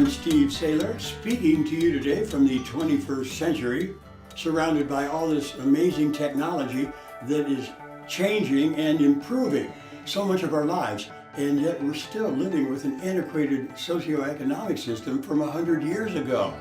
Steve Saylor, speaking to you today from the 21st century, surrounded by all this amazing technology that is changing and improving so much of our lives, and yet we're still living with an antiquated socioeconomic system from 100 years ago.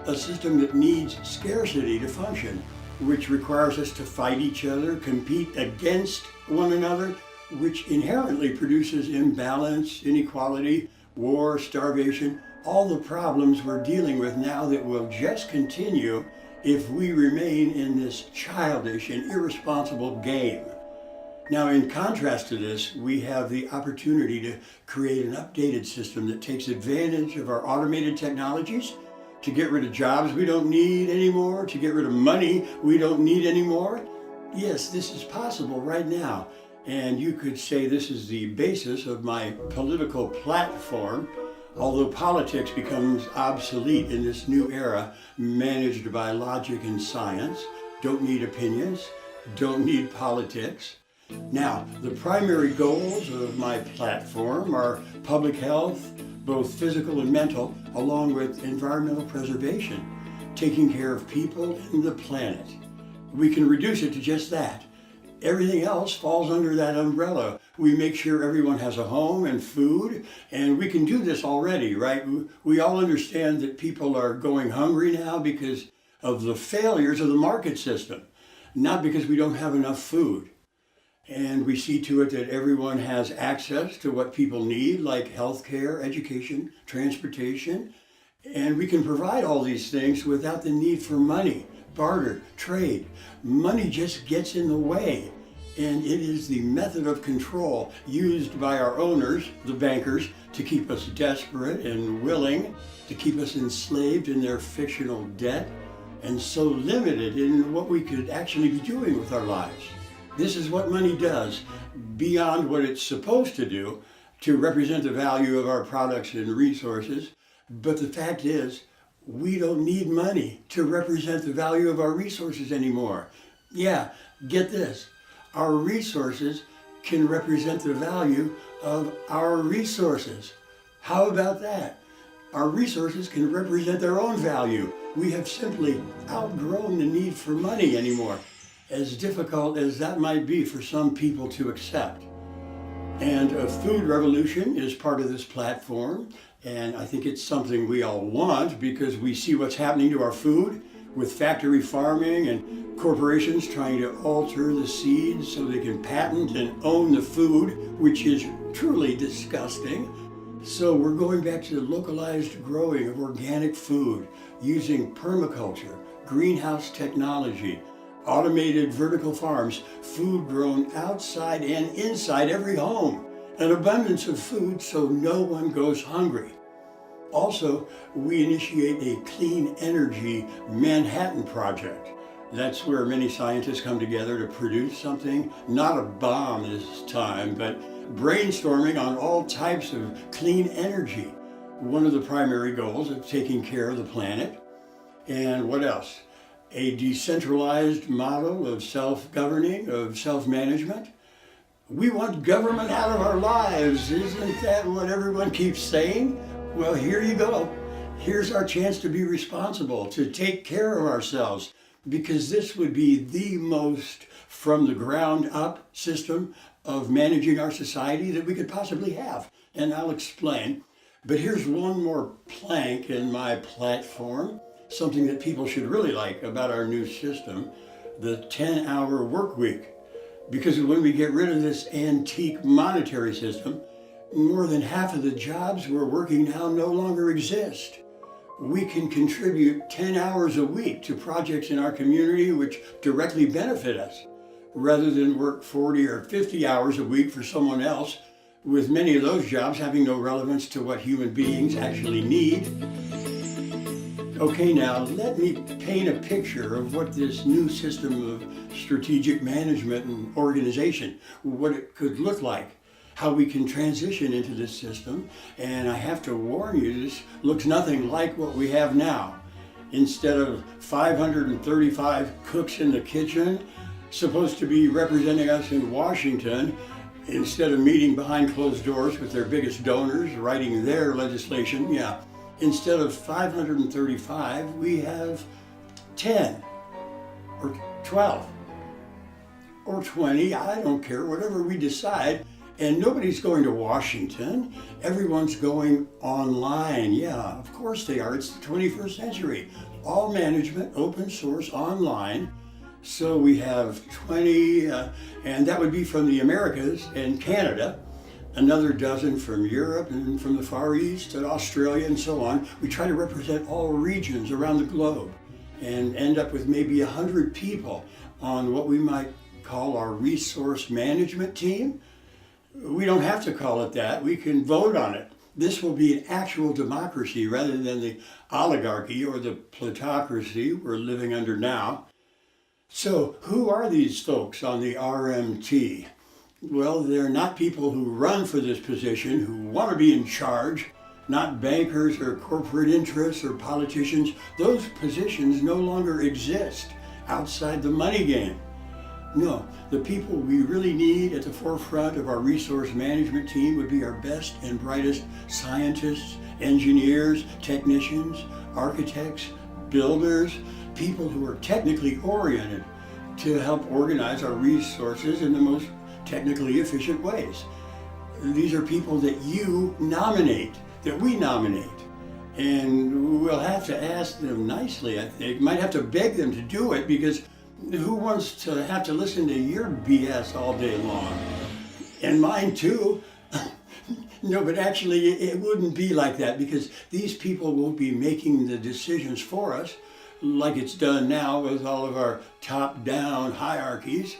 A system that needs scarcity to function, which requires us to fight each other, compete against one another, which inherently produces imbalance, inequality, war, starvation, all the problems we're dealing with now that will just continue if we remain in this childish and irresponsible game. Now, in contrast to this, we have the opportunity to create an updated system that takes advantage of our automated technologies to get rid of jobs we don't need anymore, to get rid of money we don't need anymore. Yes, this is possible right now. And you could say this is the basis of my political platform, although politics becomes obsolete in this new era, managed by logic and science. Don't need opinions, don't need politics. Now, the primary goals of my platform are public health, both physical and mental, along with environmental preservation, taking care of people and the planet. We can reduce it to just that. Everything else falls under that umbrella. We make sure everyone has a home and food, and we can do this already, right? We all understand that people are going hungry now because of the failures of the market system, not because we don't have enough food. And we see to it that everyone has access to what people need, like healthcare, education, transportation, and we can provide all these things without the need for money, barter, trade. Money just gets in the way, and it is the method of control used by our owners, the bankers, to keep us desperate and willing, to keep us enslaved in their fictional debt, and so limited in what we could actually be doing with our lives. This is what money does, beyond what it's supposed to do, to represent the value of our products and resources. But the fact is, we don't need money to represent the value of our resources anymore. Yeah, get this. Our resources can represent the value of our resources. How about that? Our resources can represent their own value. We have simply outgrown the need for money anymore, as difficult as that might be for some people to accept. And a food revolution is part of this platform, and I think it's something we all want because we see what's happening to our food with factory farming and corporations trying to alter the seeds so they can patent and own the food, which is truly disgusting. So we're going back to localized growing of organic food using permaculture, greenhouse technology, automated vertical farms, food grown outside and inside every home, an abundance of food so no one goes hungry. Also, we initiate a clean energy Manhattan project. That's where many scientists come together to produce something, not a bomb this time, but brainstorming on all types of clean energy. One of the primary goals of taking care of the planet. And what else? A decentralized model of self-governing, of self-management. We want government out of our lives. Isn't that what everyone keeps saying? Well, here you go. Here's our chance to be responsible, to take care of ourselves, because this would be the most from the ground up system of managing our society that we could possibly have. And I'll explain. But here's one more plank in my platform. Something that people should really like about our new system, the 10-hour work week. Because when we get rid of this antique monetary system, more than half of the jobs we're working now no longer exist. We can contribute 10 hours a week to projects in our community which directly benefit us, rather than work 40 or 50 hours a week for someone else, with many of those jobs having no relevance to what human beings actually need. Okay, now let me paint a picture of what this new system of strategic management and organization, what it could look like, how we can transition into this system. And I have to warn you, this looks nothing like what we have now. Instead of 535 cooks in the kitchen, supposed to be representing us in Washington, instead of meeting behind closed doors with their biggest donors, writing their legislation, Instead of 535, we have 10 or 12 or 20, I don't care, whatever we decide. And nobody's going to Washington. Everyone's going online. Yeah, of course they are. It's the 21st century. All management, open source, online. So we have 20, and that would be from the Americas and Canada, another dozen from Europe and from the Far East and Australia and so on. We try to represent all regions around the globe and end up with maybe 100 people on what we might call our resource management team. We don't have to call it that. We can vote on it. This will be an actual democracy rather than the oligarchy or the plutocracy we're living under now. So who are these folks on the RMT? Well, they're not people who run for this position, who want to be in charge, not bankers or corporate interests or politicians. Those positions no longer exist outside the money game. No, the people we really need at the forefront of our resource management team would be our best and brightest scientists, engineers, technicians, architects, builders, people who are technically oriented to help organize our resources in the most technically efficient ways. These are people that you nominate, that we nominate. And we'll have to ask them nicely, I think. Might have to beg them to do it, because who wants to have to listen to your BS all day long? And mine too. No, but actually it wouldn't be like that, because these people won't be making the decisions for us like it's done now with all of our top-down hierarchies.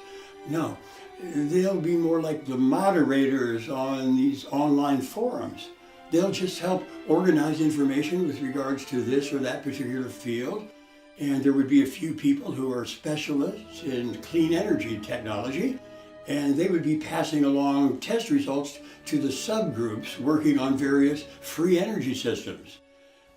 No, they'll be more like the moderators on these online forums. They'll just help organize information with regards to this or that particular field. And there would be a few people who are specialists in clean energy technology, and they would be passing along test results to the subgroups working on various free energy systems.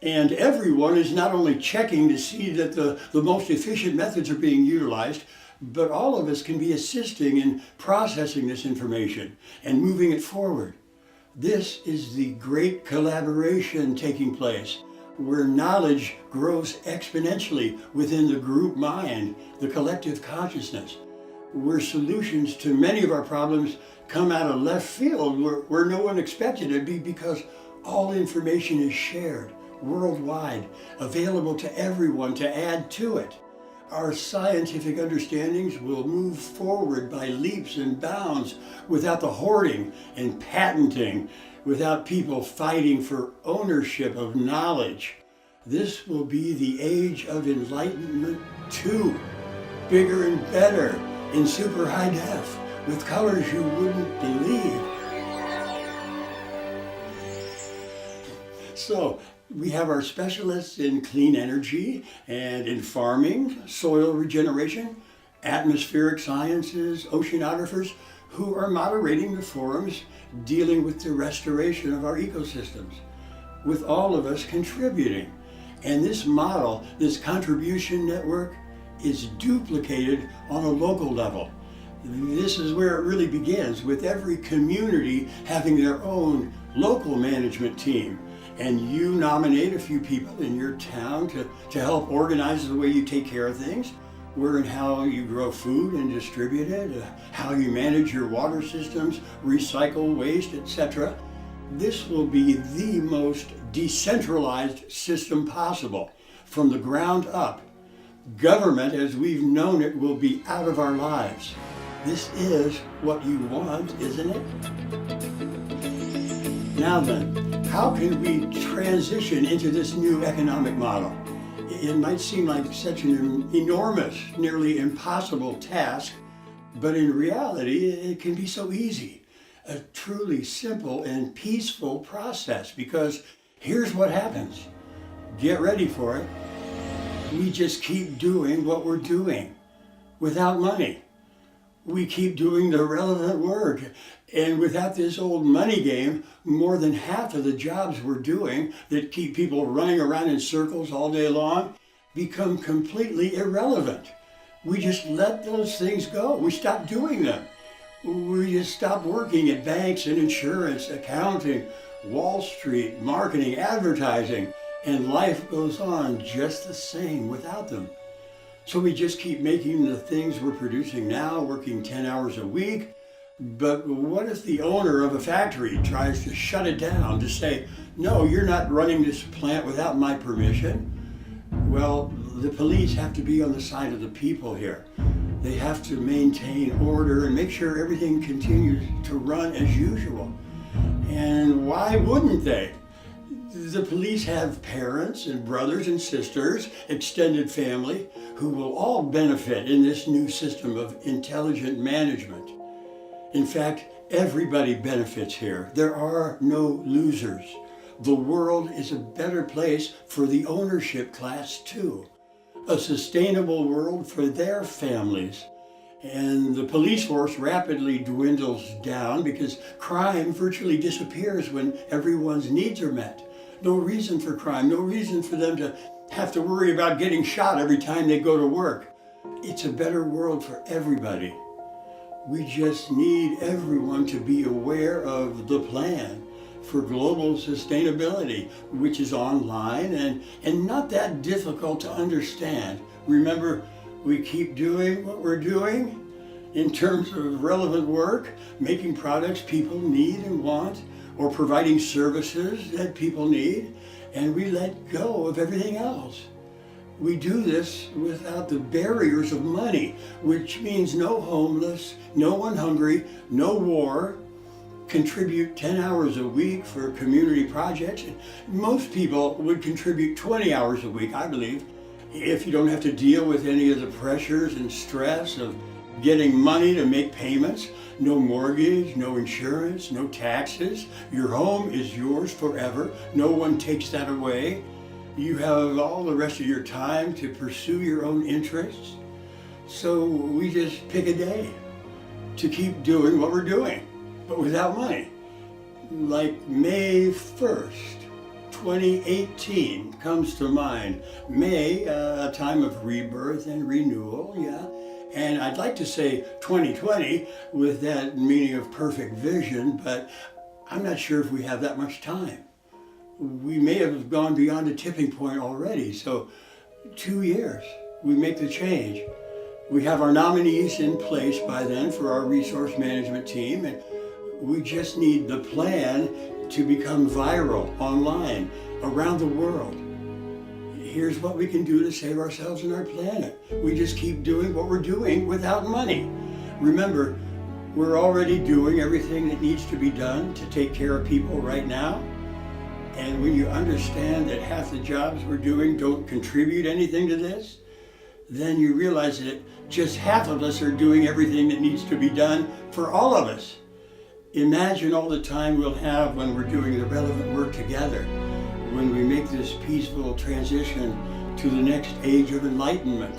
And everyone is not only checking to see that the most efficient methods are being utilized, but all of us can be assisting in processing this information and moving it forward. This is the great collaboration taking place, where knowledge grows exponentially within the group mind, the collective consciousness, where solutions to many of our problems come out of left field where no one expected it, because all information is shared worldwide, available to everyone to add to it. Our scientific understandings will move forward by leaps and bounds without the hoarding and patenting, without people fighting for ownership of knowledge. This will be the age of enlightenment too, bigger and better, in super high def, with colors you wouldn't believe. So, we have our specialists in clean energy and in farming, soil regeneration, atmospheric sciences, oceanographers, who are moderating the forums dealing with the restoration of our ecosystems, with all of us contributing. And this model, this contribution network, is duplicated on a local level. This is where it really begins, with every community having their own local management team. And you nominate a few people in your town to help organize the way you take care of things, where and how you grow food and distribute it, how you manage your water systems, recycle waste, etc. This will be the most decentralized system possible, from the ground up. Government, as we've known it, will be out of our lives. This is what you want, isn't it? Now then, how can we transition into this new economic model? It might seem like such an enormous, nearly impossible task, but in reality, it can be so easy. A truly simple and peaceful process, because here's what happens. Get ready for it. We just keep doing what we're doing without money. We keep doing the relevant work. And without this old money game, more than half of the jobs we're doing that keep people running around in circles all day long become completely irrelevant. We just let those things go. We stop doing them. We just stop working at banks and insurance, accounting, Wall Street, marketing, advertising, And life goes on just the same without them. So we just keep making the things we're producing now, working 10 hours a week. But what if the owner of a factory tries to shut it down, to say, no, you're not running this plant without my permission? Well, the police have to be on the side of the people here. They have to maintain order and make sure everything continues to run as usual. And why wouldn't they? The police have parents and brothers and sisters, extended family, who will all benefit in this new system of intelligent management. In fact, everybody benefits here. There are no losers. The world is a better place for the ownership class too. A sustainable world for their families. And the police force rapidly dwindles down because crime virtually disappears when everyone's needs are met. No reason for crime, no reason for them to have to worry about getting shot every time they go to work. It's a better world for everybody. We just need everyone to be aware of the plan for global sustainability, which is online and not that difficult to understand. Remember, we keep doing what we're doing in terms of relevant work, making products people need and want, or providing services that people need, and we let go of everything else. We do this without the barriers of money, which means no homeless, no one hungry, no war. Contribute 10 hours a week for community projects. Most people would contribute 20 hours a week, I believe, if you don't have to deal with any of the pressures and stress of getting money to make payments. No mortgage, no insurance, no taxes. Your home is yours forever. No one takes that away. You have all the rest of your time to pursue your own interests. So we just pick a day to keep doing what we're doing, but without money. Like May 1st, 2018 comes to mind. May, a time of rebirth and renewal, yeah. And I'd like to say 2020 with that meaning of perfect vision, but I'm not sure if we have that much time. We may have gone beyond a tipping point already, so 2 years, we make the change. We have our nominees in place by then for our resource management team, and we just need the plan to become viral online around the world. Here's what we can do to save ourselves and our planet. We just keep doing what we're doing without money. Remember, we're already doing everything that needs to be done to take care of people right now. And when you understand that half the jobs we're doing don't contribute anything to this, then you realize that just half of us are doing everything that needs to be done for all of us. Imagine all the time we'll have when we're doing the relevant work together, when we make this peaceful transition to the next age of enlightenment.